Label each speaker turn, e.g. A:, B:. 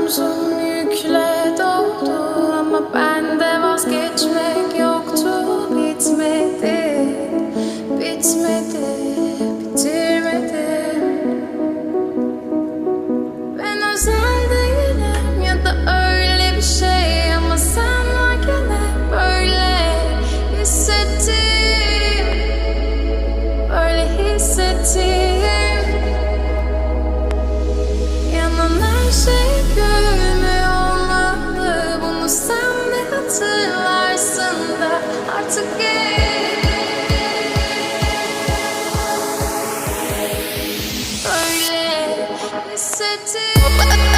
A: omzum yükle doldu ama bende vazgeçmek yoktu. Bitmedi, bitmedi, bitirmedim. Ben özel değilim ya da öyle bir şey ama sen varken hep böyle hissettim, böyle hissettim. Yanan her şey gülmüyor olmalı, bunu sen de hatırlarsın da artık böyle hissettim.